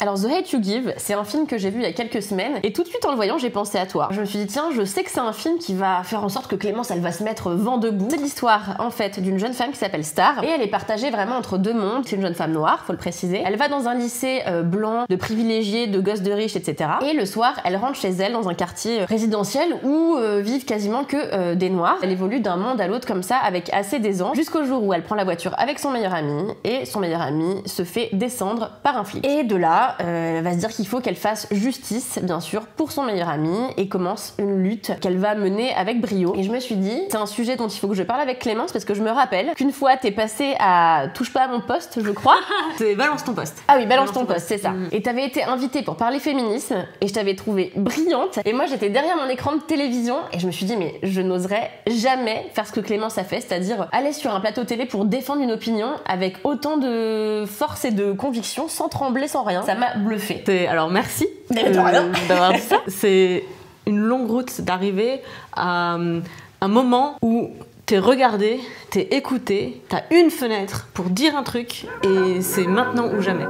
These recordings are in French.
Alors The Hate You Give, c'est un film que j'ai vu il y a quelques semaines et tout de suite en le voyant j'ai pensé à toi. Je me suis dit tiens, je sais que c'est un film qui va faire en sorte que Clémence elle va se mettre vent debout. C'est l'histoire en fait d'une jeune femme qui s'appelle Star et elle est partagée vraiment entre deux mondes. C'est une jeune femme noire, faut le préciser. Elle va dans un lycée blanc, de privilégiés, de gosses de riches, etc. Et le soir elle rentre chez elle dans un quartier résidentiel où vivent quasiment que des noirs. Elle évolue d'un monde à l'autre comme ça avec assez d'aisance jusqu'au jour où elle prend la voiture avec son meilleur ami et son meilleur ami se fait descendre par un flic. Et de là elle va se dire qu'il faut qu'elle fasse justice, bien sûr, pour son meilleur ami et commence une lutte qu'elle va mener avec brio. Et je me suis dit, c'est un sujet dont il faut que je parle avec Clémence parce que je me rappelle qu'une fois t'es passée à Touche pas à mon poste, je crois. C'est Balance ton poste. Ah oui, Balance ton poste, c'est ça. Et t'avais été invitée pour parler féminisme et je t'avais trouvée brillante. Et moi j'étais derrière mon écran de télévision et je me suis dit, mais je n'oserais jamais faire ce que Clémence a fait, c'est-à-dire aller sur un plateau télé pour défendre une opinion avec autant de force et de conviction, sans trembler, sans rien. Ça m'a bluffé. Alors merci d'avoir dit ça. C'est une longue route d'arriver à un moment où t'es regardé, t'es écouté, t'as une fenêtre pour dire un truc et c'est maintenant ou jamais.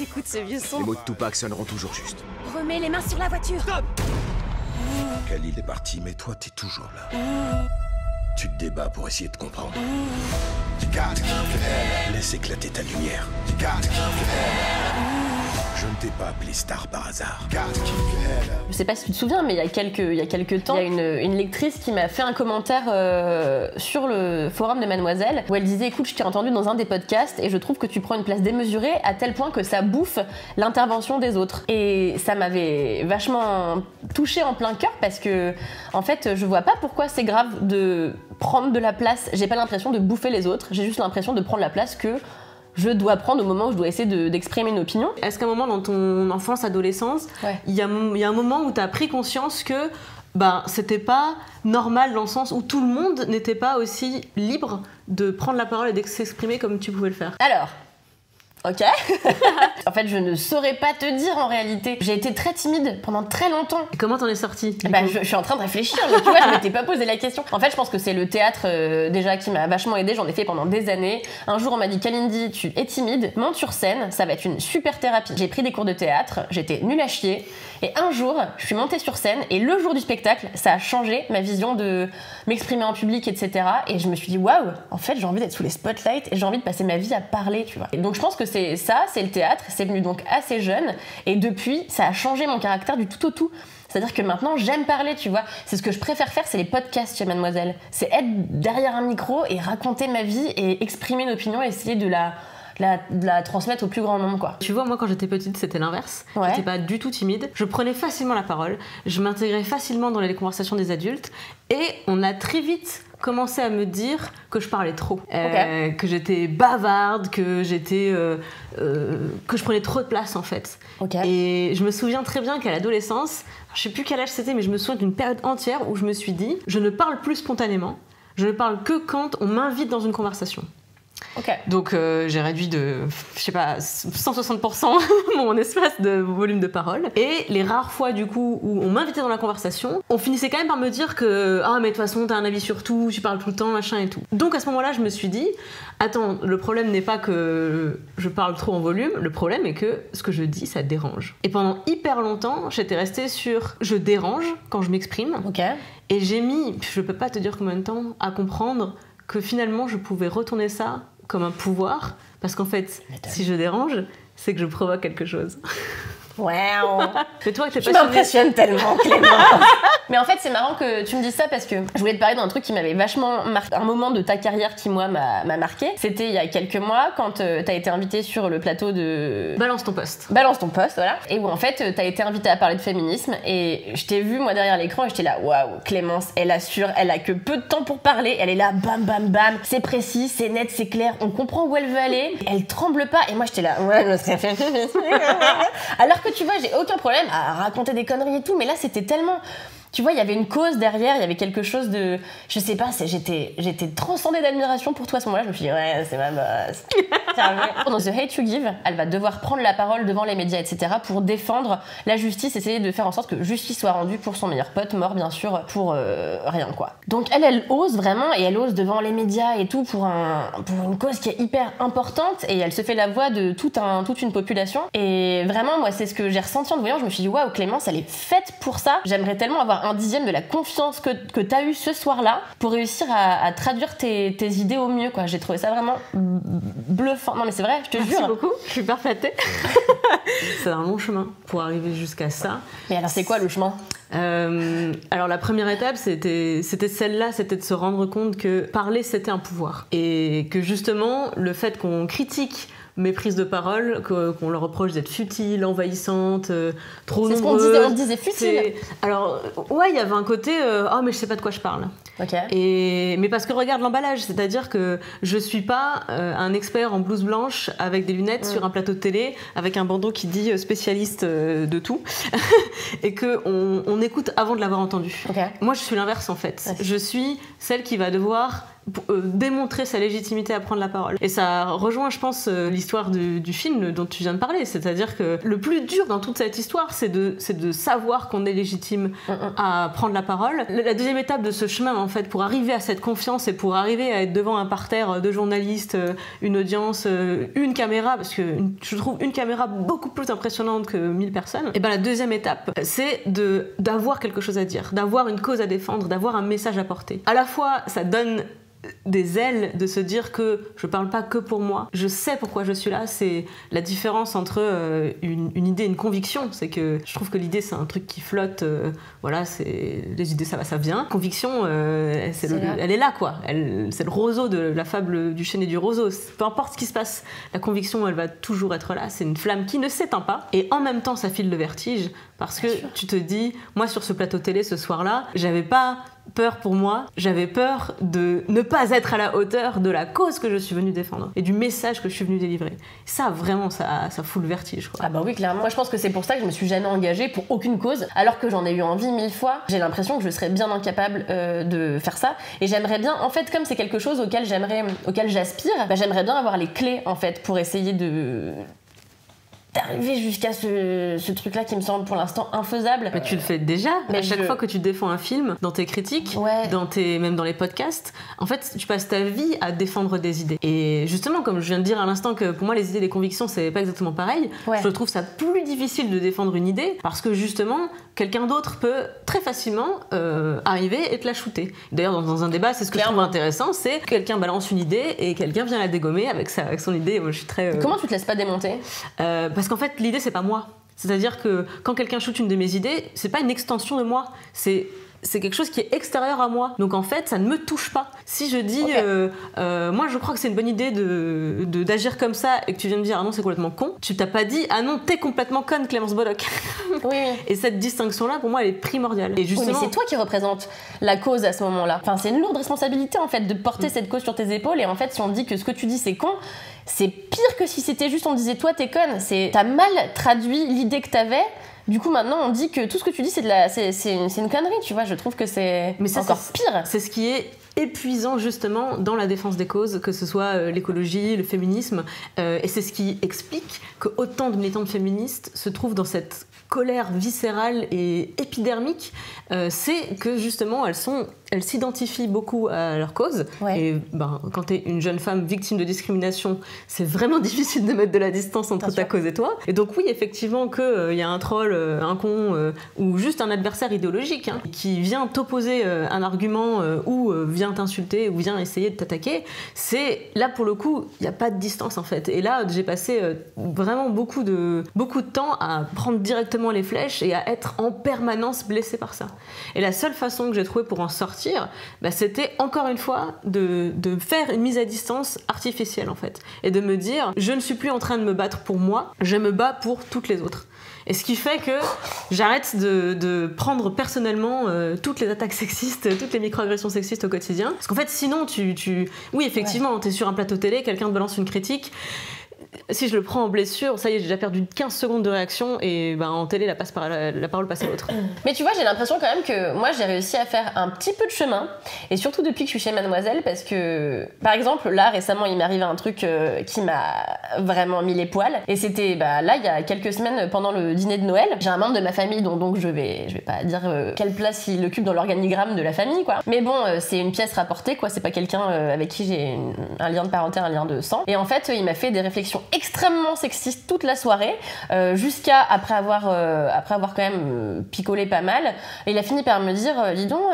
Écoute ce vieux son. Les mots de Tupac sonneront toujours juste. Remets les mains sur la voiture. Stop. Khalil est parti, mais toi, t'es toujours là. Tu te débats pour essayer de comprendre. Laisse éclater ta lumière. Je ne t'ai pas appelé Star par hasard. Je sais pas si tu te souviens, mais il y a quelques temps, il y a une lectrice qui m'a fait un commentaire sur le forum de Mademoiselle où elle disait écoute, je t'ai entendu dans un des podcasts et je trouve que tu prends une place démesurée à tel point que ça bouffe l'intervention des autres. Et ça m'avait vachement touchée en plein cœur parce que en fait, je vois pas pourquoi c'est grave de prendre de la place. J'ai pas l'impression de bouffer les autres, j'ai juste l'impression de prendre la place que je dois prendre au moment où je dois essayer d'exprimer une opinion. Est-ce qu'à un moment dans ton enfance, adolescence, il y a un moment où tu as pris conscience que c'était pas normal dans le sens où tout le monde n'était pas aussi libre de prendre la parole et de s'exprimer comme tu pouvais le faire? Alors, ok. En fait, je ne saurais pas te dire en réalité. J'ai été très timide pendant très longtemps. Et comment t'en es sortie? Je suis en train de réfléchir, mais tu vois, je m'étais pas posé la question. En fait, je pense que c'est le théâtre déjà qui m'a vachement aidée. J'en ai fait pendant des années. Un jour, on m'a dit Kalindi, tu es timide, monte sur scène, ça va être une super thérapie. J'ai pris des cours de théâtre, j'étais nulle à chier. Et un jour, je suis montée sur scène et le jour du spectacle, ça a changé ma vision de m'exprimer en public, etc. Et je me suis dit waouh, en fait, j'ai envie d'être sous les spotlights et j'ai envie de passer ma vie à parler, tu vois. Et donc, je pense que c'est le théâtre. C'est venu donc assez jeune et depuis, ça a changé mon caractère du tout au tout. C'est-à-dire que maintenant, j'aime parler, tu vois. C'est ce que je préfère faire, c'est les podcasts chez Mademoiselle. C'est être derrière un micro et raconter ma vie et exprimer une opinion et essayer de la transmettre au plus grand nombre, quoi. Tu vois, moi quand j'étais petite, c'était l'inverse. Ouais. J'étais pas du tout timide. Je prenais facilement la parole. Je m'intégrais facilement dans les conversations des adultes. Et on a très vite commencé à me dire que je parlais trop, que j'étais bavarde, que je prenais trop de place en fait. Et je me souviens très bien qu'à l'adolescence, je sais plus quel âge c'était, mais je me souviens d'une période entière où je me suis dit, je ne parle plus spontanément, je ne parle que quand on m'invite dans une conversation. Donc j'ai réduit de, je sais pas, 160% mon espace de volume de parole. Et les rares fois du coup où on m'invitait dans la conversation, on finissait quand même par me dire que ah mais de toute façon t'as un avis sur tout, tu parles tout le temps, machin et tout. Donc à ce moment-là je me suis dit attends, le problème n'est pas que je parle trop en volume, le problème est que ce que je dis ça dérange. Et pendant hyper longtemps j'étais restée sur je dérange quand je m'exprime. Et j'ai mis, je peux pas te dire combien de temps, à comprendre que finalement je pouvais retourner ça comme un pouvoir, parce qu'en fait, si je dérange, c'est que je provoque quelque chose. Wow. Mais toi, tu m'impressionnes tellement, Clémence. Mais en fait, c'est marrant que tu me dises ça parce que je voulais te parler d'un truc qui m'avait vachement marqué. Un moment de ta carrière qui, moi, m'a marqué. C'était il y a quelques mois quand t'as été invitée sur le plateau de... Balance ton poste. Balance ton poste, voilà. Et où en fait, t'as été invitée à parler de féminisme. Et je t'ai vu, moi, derrière l'écran, et j'étais là, waouh, Clémence, elle assure, elle a que peu de temps pour parler. Elle est là, bam, bam, bam. C'est précis, c'est net, c'est clair. On comprend où elle veut aller. Elle tremble pas. Et moi, j'étais là, ouais, je serais féministe. Alors que tu vois, j'ai aucun problème à raconter des conneries et tout, mais là c'était tellement Tu vois, il y avait une cause derrière, il y avait quelque chose de... Je sais pas, j'étais transcendée d'admiration pour toi à ce moment-là. Je me suis dit, ouais, c'est ma boss. Dans The Hate You Give, elle va devoir prendre la parole devant les médias, etc. pour défendre la justice, essayer de faire en sorte que justice soit rendue pour son meilleur pote, mort bien sûr, pour rien quoi. Donc elle ose vraiment, et elle ose devant les médias et tout pour une cause qui est hyper importante, et elle se fait la voix de toute une population. Et vraiment, moi, c'est ce que j'ai ressenti en te voyant. Je me suis dit, waouh, Clémence, elle est faite pour ça. J'aimerais tellement avoir 1/10 de la confiance que t'as eu ce soir-là pour réussir à traduire tes idées au mieux, quoi. J'ai trouvé ça vraiment bluffant. Non, mais c'est vrai, je te jure. Merci beaucoup, je suis hyper flattée. C'est un long chemin pour arriver jusqu'à ça. Mais alors, c'est quoi le chemin ? Alors la première étape c'était celle-là, c'était de se rendre compte que parler c'était un pouvoir, et que justement le fait qu'on critique mes prises de parole, qu'on leur reproche d'être futiles, envahissantes, trop nombreuses. C'est ce qu'on disait futile. Alors ouais, il y avait un côté oh mais je sais pas de quoi je parle. Okay. Mais parce que regarde l'emballage, c'est-à-dire que je suis pas un expert en blouse blanche avec des lunettes sur un plateau de télé avec un bandeau qui dit spécialiste de tout et que on écoute avant de l'avoir entendu. Okay. Moi je suis l'inverse en fait. Ouais. Je suis celle qui va devoir démontrer sa légitimité à prendre la parole. Et ça rejoint, je pense, l'histoire du film dont tu viens de parler. C'est-à-dire que le plus dur dans toute cette histoire, c'est de savoir qu'on est légitime à prendre la parole. La deuxième étape de ce chemin, en fait, pour arriver à cette confiance et pour arriver à être devant un parterre de journalistes, une audience, une caméra, parce que je trouve une caméra beaucoup plus impressionnante que 1000 personnes, et ben la deuxième étape, c'est d'avoir quelque chose à dire, d'avoir une cause à défendre, d'avoir un message à porter. À la fois, ça donne des ailes de se dire que je parle pas que pour moi, je sais pourquoi je suis là. C'est la différence entre une idée et une conviction. C'est que je trouve que l'idée c'est un truc qui flotte, voilà, c'est les idées ça va ça vient. Conviction elle est là quoi, c'est le roseau de la fable du chêne et du roseau. Peu importe ce qui se passe, la conviction elle va toujours être là. C'est une flamme qui ne s'éteint pas, et en même temps ça file le vertige parce que tu te dis, moi sur ce plateau télé ce soir-là, j'avais pas peur pour moi, j'avais peur de ne pas être à la hauteur de la cause que je suis venue défendre et du message que je suis venue délivrer. Ça, vraiment, ça fout le vertige, quoi. Ah bah oui, clairement. Moi, je pense que c'est pour ça que je me suis jamais engagée pour aucune cause, alors que j'en ai eu envie 1000 fois. J'ai l'impression que je serais bien incapable de faire ça. Et j'aimerais bien, en fait, comme c'est quelque chose auquel j'aspire, bah, j'aimerais bien avoir les clés, en fait, pour essayer d'arriver jusqu'à ce truc-là qui me semble pour l'instant infaisable. Mais tu le fais déjà. Mais à chaque fois que tu défends un film, dans tes critiques, même dans les podcasts, en fait, tu passes ta vie à défendre des idées. Et justement, comme je viens de dire à l'instant que pour moi, les idées et les convictions, c'est pas exactement pareil, je trouve ça plus difficile de défendre une idée parce que justement, quelqu'un d'autre peut très facilement arriver et te la shooter. D'ailleurs, dans un débat, c'est ce que je trouve intéressant, c'est que quelqu'un balance une idée et quelqu'un vient la dégommer avec son idée. Moi, je suis très... Comment tu te laisses pas démonter ? Parce qu'en fait, l'idée, c'est pas moi. C'est-à-dire que quand quelqu'un shoot une de mes idées, c'est pas une extension de moi. C'est quelque chose qui est extérieur à moi. Donc en fait, ça ne me touche pas. Si je dis, moi je crois que c'est une bonne idée d'agir comme ça, et que tu viens de dire, ah non, c'est complètement con, tu t'as pas dit, ah non, t'es complètement conne, Clémence Bodoc. Oui. Et cette distinction-là, pour moi, elle est primordiale. Et justement... Oui, mais c'est toi qui représente la cause à ce moment-là. Enfin, c'est une lourde responsabilité, en fait, de porter cette cause sur tes épaules. Et en fait, si on dit que ce que tu dis, c'est con, c'est pire que si c'était juste on disait, toi, t'es conne. T'as mal traduit l'idée que t'avais. Du coup, maintenant, on dit que tout ce que tu dis, c'est une connerie, tu vois. Je trouve que c'est encore pire. C'est ce qui est épuisant, justement, dans la défense des causes, que ce soit l'écologie, le féminisme. Et c'est ce qui explique qu'autant de militantes féministes se trouvent dans cette colère viscérale et épidermique. C'est que, justement, elles s'identifient beaucoup à leur cause. Ouais. Et quand t'es une jeune femme victime de discrimination, c'est vraiment difficile de mettre de la distance entre ta cause et toi. Et donc oui, effectivement, qu'il y a un troll, un con, ou juste un adversaire idéologique qui vient t'opposer un argument ou vient t'insulter ou vient essayer de t'attaquer, c'est là pour le coup, il n'y a pas de distance en fait. Et là, j'ai passé vraiment beaucoup de temps à prendre directement les flèches et à être en permanence blessée par ça. Et la seule façon que j'ai trouvée pour en sortir, c'était encore une fois de faire une mise à distance artificielle en fait, et de me dire, je ne suis plus en train de me battre pour moi, je me bats pour toutes les autres. Et ce qui fait que j'arrête de prendre personnellement toutes les attaques sexistes, toutes les microagressions sexistes au quotidien. Parce qu'en fait, sinon, oui, effectivement, t'es sur un plateau télé, quelqu'un te balance une critique. si je le prends en blessure, ça y est, j'ai déjà perdu 15 secondes de réaction et en télé, la parole passe à l'autre. Mais tu vois, j'ai l'impression quand même que moi, j'ai réussi à faire un petit peu de chemin, et surtout depuis que je suis chez Mademoiselle, parce que, par exemple, là, récemment, il m'est arrivé un truc qui m'a vraiment mis les poils, et c'était, là, il y a quelques semaines, pendant le dîner de Noël, j'ai un membre de ma famille dont donc je vais pas dire quelle place il occupe dans l'organigramme de la famille, quoi. Mais bon, c'est une pièce rapportée, quoi, c'est pas quelqu'un avec qui j'ai un lien de parenté, un lien de sang. Et en fait, il m'a fait des réflexions extrêmement sexistes toute la soirée, jusqu'à après avoir quand même picolé pas mal. Et il a fini par me dire, dis donc,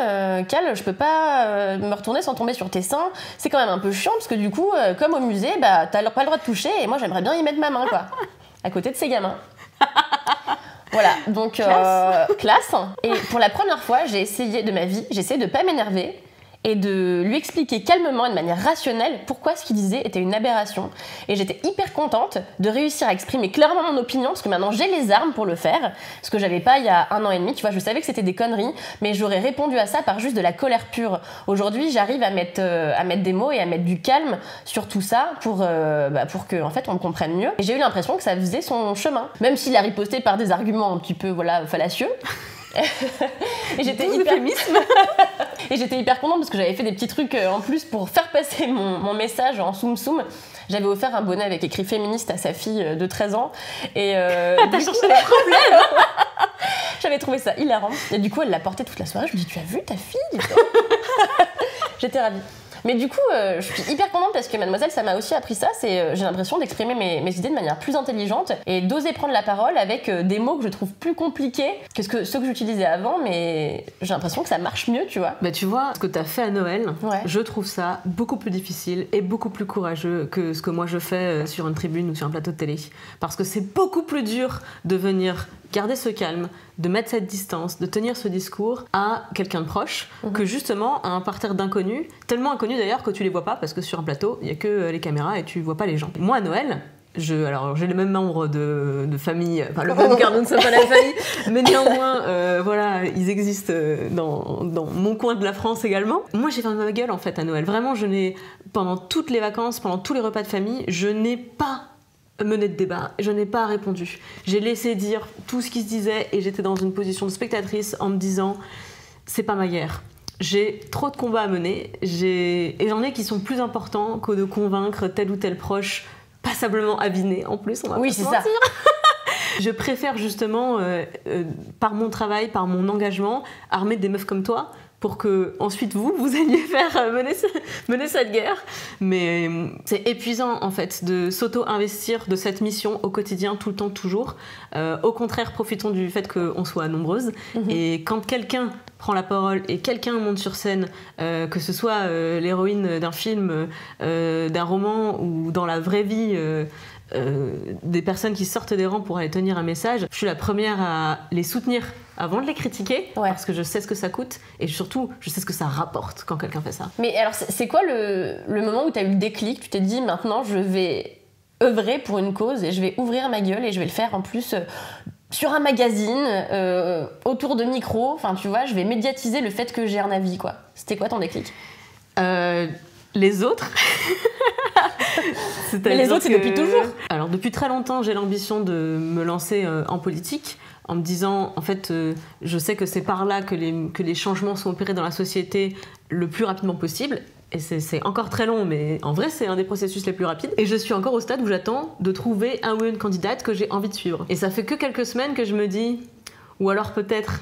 Cal, je peux pas me retourner sans tomber sur tes seins. C'est quand même un peu chiant parce que du coup, comme au musée, t'as pas le droit de toucher et moi j'aimerais bien y mettre ma main, quoi, à côté de ces gamins. Voilà, donc classe. Et pour la première fois, j'ai essayé de pas m'énerver et de lui expliquer calmement et de manière rationnelle pourquoi ce qu'il disait était une aberration. Et j'étais hyper contente de réussir à exprimer clairement mon opinion, parce que maintenant j'ai les armes pour le faire, ce que j'avais pas il y a 1 an et demi, tu vois, je savais que c'était des conneries, mais j'aurais répondu à ça par juste de la colère pure. Aujourd'hui, j'arrive à mettre des mots et à mettre du calme sur tout ça pour que, en fait, on me comprenne mieux. Et j'ai eu l'impression que ça faisait son chemin, même s'il a riposté par des arguments un petit peu, fallacieux. Et j'étais hyper contente parce que j'avais fait des petits trucs en plus pour faire passer mon message en soum soum. J'avais offert un bonnet avec écrit féministe à sa fille de 13 ans et t'as cherché des problèmes. J'avais trouvé ça hilarant et du coup elle l'a porté toute la soirée. Je me dis, tu as vu ta fille? J'étais ravie. Mais du coup, je suis hyper contente parce que Mademoiselle, ça m'a aussi appris ça. J'ai l'impression d'exprimer mes idées de manière plus intelligente et d'oser prendre la parole avec des mots que je trouve plus compliqués que ceux que j'utilisais avant, mais j'ai l'impression que ça marche mieux, tu vois. Tu vois, ce que t'as fait à Noël, ouais. Je trouve ça beaucoup plus difficile et beaucoup plus courageux que ce que moi je fais sur une tribune ou sur un plateau de télé. Parce que c'est beaucoup plus dur de venir garder ce calme, de mettre cette distance, de tenir ce discours à quelqu'un de proche, que justement à un parterre d'inconnus, tellement inconnus d'ailleurs que tu les vois pas, parce que sur un plateau, il y a que les caméras et tu vois pas les gens. Moi à Noël, j'ai les mêmes membres de famille, enfin le même car nous ne sommes pas la famille, mais néanmoins, ils existent dans mon coin de la France également. Moi j'ai fermé ma gueule en fait à Noël. Vraiment, pendant toutes les vacances, pendant tous les repas de famille, je n'ai pas mené de débat, je n'ai pas répondu. J'ai laissé dire tout ce qui se disait et j'étais dans une position de spectatrice en me disant c'est pas ma guerre. J'ai trop de combats à mener et j'en ai qui sont plus importants que de convaincre tel ou tel proche passablement aviné en plus, on va oui, pas se c'est mentir. Ça. Je préfère justement, par mon travail, par mon engagement, armer des meufs comme toi pour que ensuite vous alliez faire mener cette guerre. Mais c'est épuisant en fait de s'auto-investir de cette mission au quotidien, tout le temps, toujours. Au contraire, profitons du fait qu'on soit nombreuses. Et quand quelqu'un prend la parole et quelqu'un monte sur scène, que ce soit l'héroïne d'un film, d'un roman ou dans la vraie vie, des personnes qui sortent des rangs pour aller tenir un message, je suis la première à les soutenir avant de les critiquer, parce que je sais ce que ça coûte et surtout je sais ce que ça rapporte quand quelqu'un fait ça. Mais alors c'est quoi le moment où tu as eu le déclic, tu t'es dit maintenant je vais œuvrer pour une cause et je vais ouvrir ma gueule et je vais le faire en plus sur un magazine, autour de micros, enfin tu vois, je vais médiatiser le fait que j'ai un avis, quoi. C'était quoi ton déclic? Les autres. Mais les autres, c'est depuis toujours. Alors depuis très longtemps, j'ai l'ambition de me lancer en politique, en me disant, en fait, je sais que c'est par là que les changements sont opérés dans la société le plus rapidement possible. Et c'est encore très long, mais en vrai, c'est un des processus les plus rapides. Et je suis encore au stade où j'attends de trouver un ou une candidate que j'ai envie de suivre. Et ça fait que quelques semaines que je me dis, ou alors peut-être,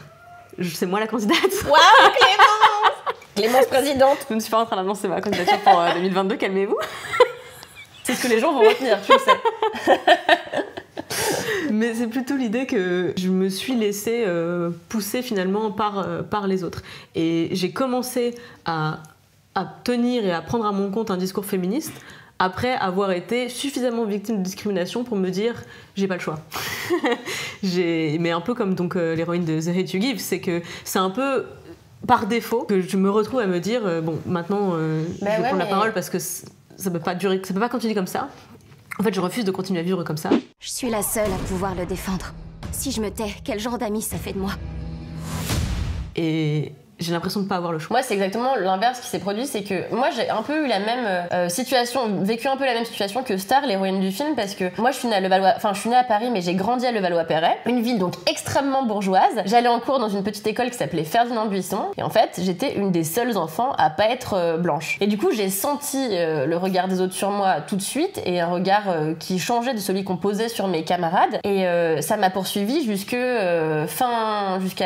c'est moi la candidate. Waouh, Clémence présidente. Je ne suis pas en train d'annoncer ma candidature pour 2022, calmez-vous. C'est ce que les gens vont retenir, tu le sais. Mais c'est plutôt l'idée que je me suis laissée pousser finalement par les autres. Et j'ai commencé à tenir et à prendre à mon compte un discours féministe après avoir été suffisamment victime de discrimination pour me dire j'ai pas le choix. Mais un peu comme donc l'héroïne de The Hate You Give, c'est que c'est un peu par défaut que je me retrouve à me dire bon maintenant je vais prendre la parole parce que ça peut pas durer, ça peut pas continuer comme ça. En fait, je refuse de continuer à vivre comme ça. Je suis la seule à pouvoir le défendre. Si je me tais, quel genre d'amis ça fait de moi? Et j'ai l'impression de pas avoir le choix. Moi, c'est exactement l'inverse qui s'est produit, c'est que moi, j'ai un peu eu la même situation, vécu un peu la même situation que Star, l'héroïne du film, parce que moi, je suis née à Paris, mais j'ai grandi à Levallois-Perret, une ville donc extrêmement bourgeoise. J'allais en cours dans une petite école qui s'appelait Ferdinand Buisson, et en fait, j'étais une des seules enfants à pas être blanche. Et du coup, j'ai senti le regard des autres sur moi tout de suite, et un regard qui changeait de celui qu'on posait sur mes camarades, et ça m'a poursuivi jusqu'à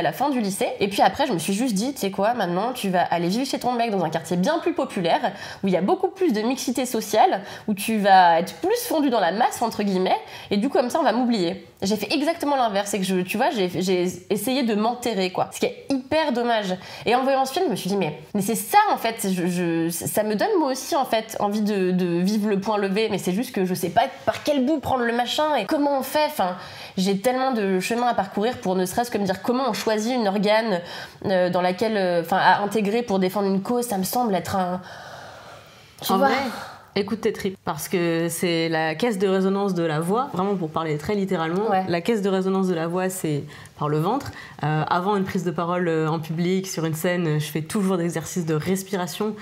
la fin du lycée. Et puis après, je me suis juste dit, tu sais quoi, maintenant tu vas aller vivre chez ton mec dans un quartier bien plus populaire, où il y a beaucoup plus de mixité sociale, où tu vas être plus fondu dans la masse, entre guillemets, et du coup comme ça on va m'oublier. J'ai fait exactement l'inverse, c'est que tu vois, j'ai essayé de m'enterrer, quoi. Ce qui est hyper dommage. Et en voyant ce film, je me suis dit, mais c'est ça en fait, ça me donne moi aussi en fait envie de vivre le point levé, mais c'est juste que je sais pas par quel bout prendre le machin et comment on fait, enfin... J'ai tellement de chemin à parcourir pour ne serait-ce que me dire comment on choisit une organe dans laquelle, à intégrer pour défendre une cause, ça me semble être un... En vrai, écoute tes tripes, parce que c'est la caisse de résonance de la voix, vraiment pour parler très littéralement, la caisse de résonance de la voix, c'est par le ventre. Avant une prise de parole en public, sur une scène, je fais toujours des exercices de respiration,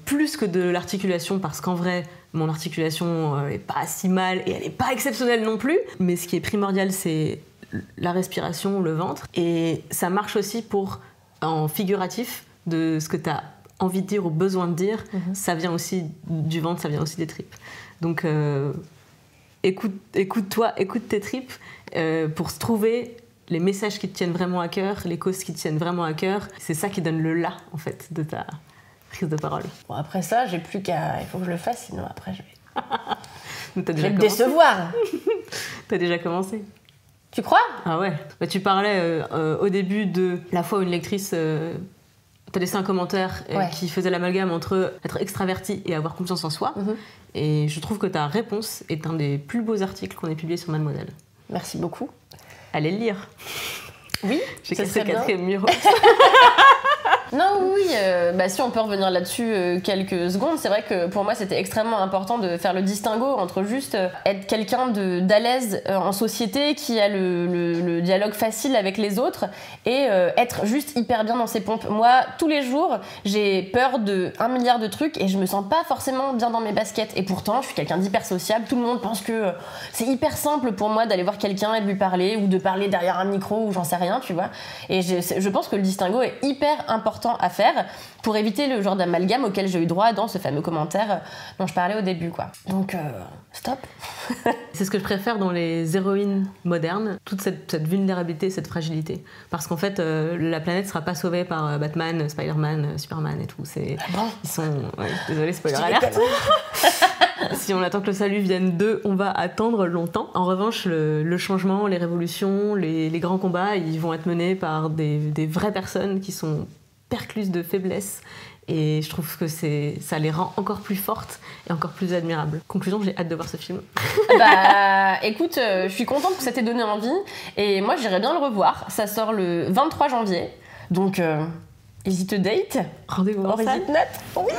plus que de l'articulation, parce qu'en vrai, mon articulation est pas si mal et elle est pas exceptionnelle non plus. Mais ce qui est primordial, c'est la respiration, le ventre. Et ça marche aussi pour, en figuratif, de ce que tu as envie de dire ou besoin de dire. Ça vient aussi du ventre, ça vient aussi des tripes. Donc écoute-toi, écoute tes tripes pour se trouver les messages qui te tiennent vraiment à cœur, les causes qui te tiennent vraiment à cœur. C'est ça qui donne le là, en fait, de ta prise de parole. Bon, après ça, j'ai plus qu'à... Il faut que je le fasse, sinon après je vais... Je vais te décevoir. T'as déjà commencé. Tu crois? Ah ouais. Bah, tu parlais au début de la fois où une lectrice t'a laissé un commentaire qui faisait l'amalgame entre être extraverti et avoir confiance en soi. Et je trouve que ta réponse est un des plus beaux articles qu'on ait publié sur Mademoiselle. Merci beaucoup. Allez le lire. Oui, j'ai cassé le 4e mur. Non, oui, si on peut revenir là-dessus quelques secondes, c'est vrai que pour moi c'était extrêmement important de faire le distinguo entre juste être quelqu'un d'à l'aise en société, qui a le dialogue facile avec les autres, et être juste hyper bien dans ses pompes. Moi, tous les jours, j'ai peur de 1 milliard de trucs et je me sens pas forcément bien dans mes baskets. Et pourtant, je suis quelqu'un d'hyper sociable, tout le monde pense que c'est hyper simple pour moi d'aller voir quelqu'un et de lui parler, ou de parler derrière un micro, ou j'en sais rien, tu vois. Et je pense que le distinguo est hyper important à faire pour éviter le genre d'amalgame auquel j'ai eu droit dans ce fameux commentaire dont je parlais au début, quoi. Donc, stop. C'est ce que je préfère dans les héroïnes modernes, toute cette vulnérabilité, cette fragilité. Parce qu'en fait, la planète sera pas sauvée par Batman, Spider-Man, Superman et tout. Ils sont... Ouais, désolé, spoiler alert. Si on attend que le salut vienne d'eux, on va attendre longtemps. En revanche, le changement, les révolutions, les grands combats, ils vont être menés par des vraies personnes qui sont percluses de faiblesse, et je trouve que ça les rend encore plus fortes et encore plus admirables. Conclusion, j'ai hâte de voir ce film. Écoute, je suis contente que ça t'ait donné envie, et moi j'irais bien le revoir. Ça sort le 23 janvier, donc is it a date? Rendez-vous en salle. Is it not? Oui.